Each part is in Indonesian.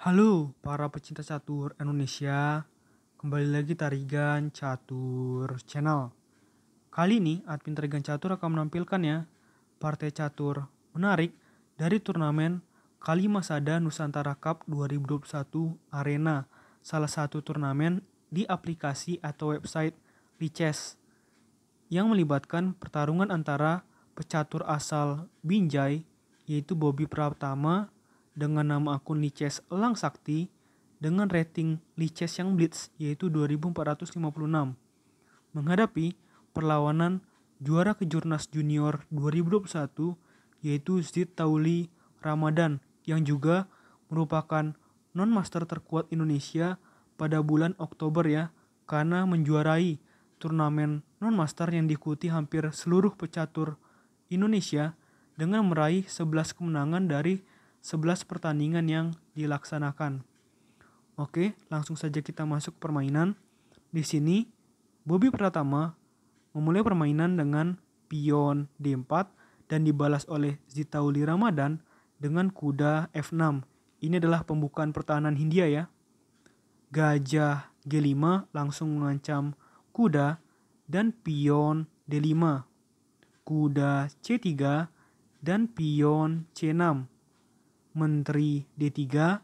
Halo para pecinta catur Indonesia, kembali lagi Tarigan Catur Channel. Kali ini admin Tarigan Catur akan menampilkan ya partai catur menarik dari turnamen Kalimasada Nusantara Cup 2021 Arena, salah satu turnamen di aplikasi atau website Lichess yang melibatkan pertarungan antara pecatur asal Binjai yaitu Bobby Pratama dengan nama akun Lichess Elang Sakti dengan rating Lichess yang blitz yaitu 2456 menghadapi perlawanan juara kejurnas junior 2021 yaitu Zid Tauli Ramadan yang juga merupakan non-master terkuat Indonesia pada bulan Oktober ya, karena menjuarai turnamen non-master yang diikuti hampir seluruh pecatur Indonesia dengan meraih 11 kemenangan dari 11 pertandingan yang dilaksanakan. Oke, langsung saja kita masuk permainan. Di sini Bobby Pratama memulai permainan dengan pion D4 dan dibalas oleh Zitauli Ramadan dengan kuda F6. Ini adalah pembukaan pertahanan Hindia ya. Gajah G5 langsung mengancam kuda dan pion D5. Kuda C3 dan pion C6. Menteri D3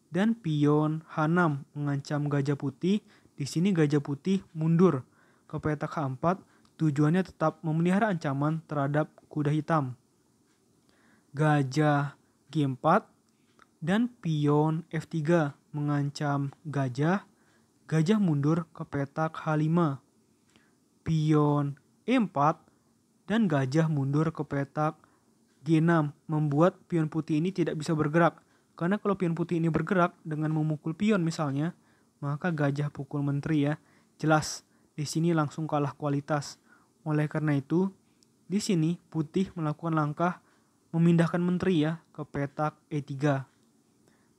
dan pion H6 mengancam gajah putih. Di sini gajah putih mundur ke petak H4, tujuannya tetap memelihara ancaman terhadap kuda hitam. Gajah G4 dan pion F3 mengancam gajah. Gajah mundur ke petak H5. Pion E4 dan gajah mundur ke petak G6 membuat pion putih ini tidak bisa bergerak. Karena kalau pion putih ini bergerak dengan memukul pion misalnya, maka gajah pukul menteri ya. Jelas di sini langsung kalah kualitas. Oleh karena itu, di sini putih melakukan langkah memindahkan menteri ya ke petak E3.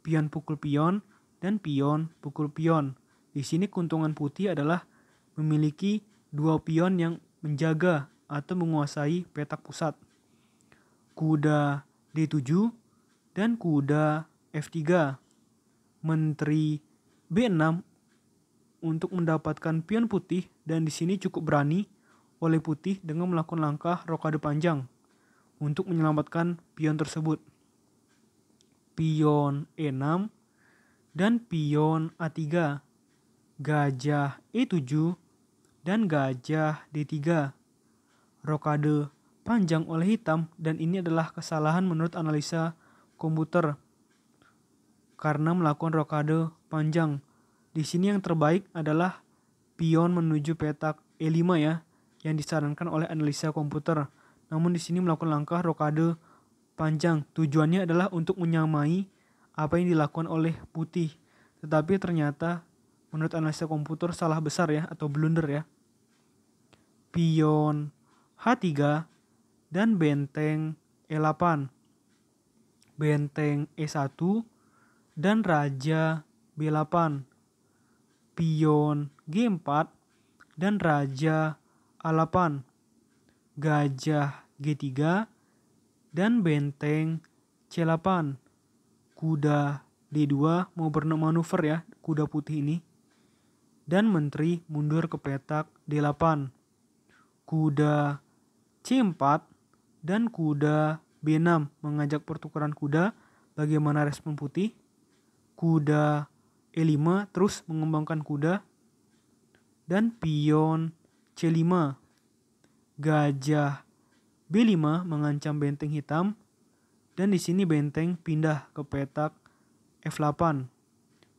Pion pukul pion dan pion pukul pion. Di sini keuntungan putih adalah memiliki dua pion yang menjaga atau menguasai petak pusat. Kuda D7 dan kuda F3. Menteri B6 untuk mendapatkan pion putih dan di sini cukup berani oleh putih dengan melakukan langkah rokade panjang untuk menyelamatkan pion tersebut. Pion E6 dan pion A3. Gajah E7 dan gajah D3. Rokade panjang oleh hitam dan ini adalah kesalahan menurut analisa komputer karena melakukan rokade panjang. Di sini yang terbaik adalah pion menuju petak E5 ya, yang disarankan oleh analisa komputer. Namun di sini melakukan langkah rokade panjang. Tujuannya adalah untuk menyamai apa yang dilakukan oleh putih. Tetapi ternyata menurut analisa komputer salah besar ya atau blunder ya. Pion H3 dan benteng E8. Benteng E1 dan raja B8. Pion G4 dan raja A8. Gajah G3 dan benteng C8. Kuda D2 mau bermanuver ya, kuda putih ini. Dan menteri mundur ke petak D8. Kuda C4 dan kuda B6 mengajak pertukaran kuda. Bagaimana respon putih? Kuda E5 terus mengembangkan kuda. Dan pion C5. Gajah B5 mengancam benteng hitam. Dan di sini benteng pindah ke petak F8.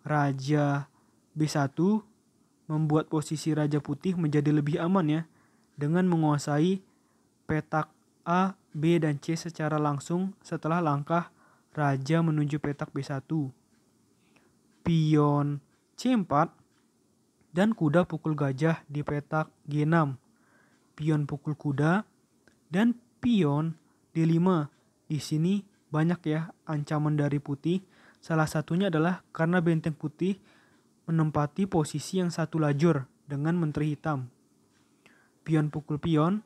Raja B1 membuat posisi raja putih menjadi lebih aman ya, dengan menguasai petak A, B, dan C secara langsung setelah langkah raja menuju petak B1. Pion C4 dan kuda pukul gajah di petak G6. Pion pukul kuda dan pion D5. Di sini banyak ya ancaman dari putih. Salah satunya adalah karena benteng putih menempati posisi yang satu lajur dengan menteri hitam. Pion pukul pion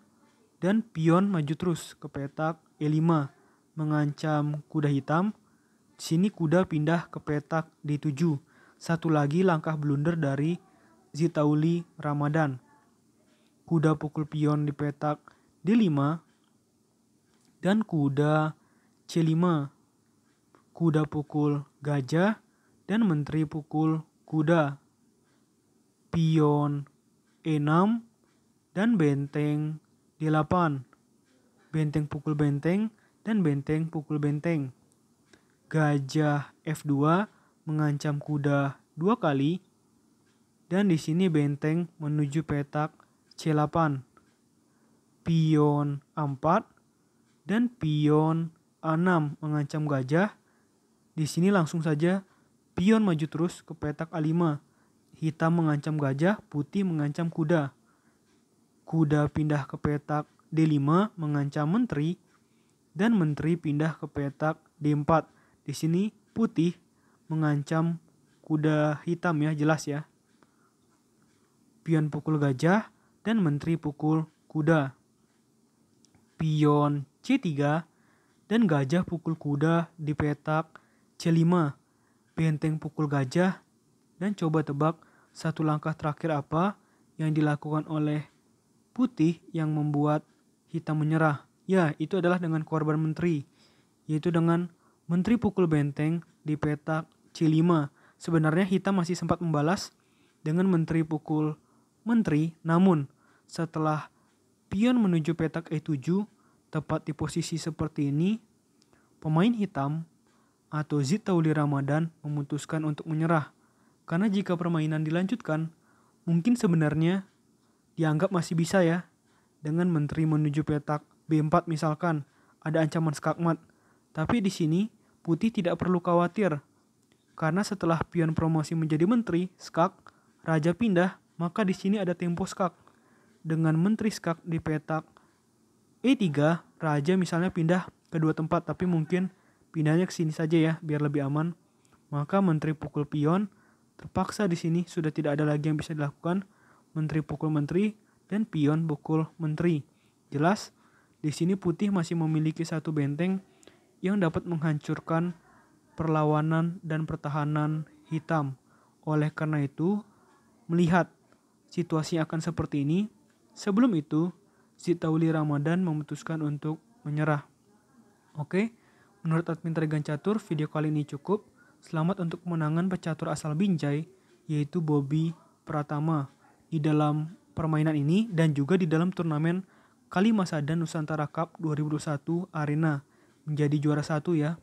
dan pion maju terus ke petak E5 mengancam kuda hitam Di sini kuda pindah ke petak D7. Satu lagi langkah blunder dari Zitauli Ramadan. Kuda pukul pion di petak D5 dan kuda C5. Kuda pukul gajah dan menteri pukul kuda. Pion E6 dan benteng D8. Benteng pukul benteng dan benteng pukul benteng. Gajah F2 mengancam kuda 2 kali. Dan di sini benteng menuju petak C8. Pion A4 dan pion A6 mengancam gajah. Di sini langsung saja pion maju terus ke petak A5. Hitam mengancam gajah, putih mengancam kuda. Kuda pindah ke petak D5 mengancam menteri dan menteri pindah ke petak D4. Di sini putih mengancam kuda hitam ya, jelas ya. Pion pukul gajah dan menteri pukul kuda. Pion C3 dan gajah pukul kuda di petak C5. Benteng pukul gajah. Dan coba tebak satu langkah terakhir apa yang dilakukan oleh putih yang membuat hitam menyerah. Ya, itu adalah dengan korban menteri, yaitu dengan menteri pukul benteng di petak C5. Sebenarnya hitam masih sempat membalas dengan menteri pukul menteri, namun setelah pion menuju petak E7 tepat di posisi seperti ini, pemain hitam atau Zitauli Ramadan memutuskan untuk menyerah. Karena jika permainan dilanjutkan, mungkin sebenarnya dianggap masih bisa ya. Dengan menteri menuju petak B4 misalkan, ada ancaman skakmat. Tapi di sini putih tidak perlu khawatir. Karena setelah pion promosi menjadi menteri, skak, raja pindah, maka di sini ada tempo skak. Dengan menteri skak di petak E3, raja misalnya pindah ke dua tempat, tapi mungkin pindahnya ke sini saja ya, biar lebih aman. Maka menteri pukul pion, terpaksa di sini sudah tidak ada lagi yang bisa dilakukan. Menteri pukul menteri dan pion pukul menteri. Jelas, di sini putih masih memiliki satu benteng yang dapat menghancurkan perlawanan dan pertahanan hitam. Oleh karena itu, melihat situasi akan seperti ini, sebelum itu Zitauli Ramadan memutuskan untuk menyerah. Oke. Menurut admin Trigan Catur, video kali ini cukup. Selamat untuk kemenangan pecatur asal Binjai, yaitu Bobby Pratama, di dalam permainan ini dan juga di dalam turnamen Kalimasada Nusantara Cup 2021 Arena. Menjadi juara 1 ya.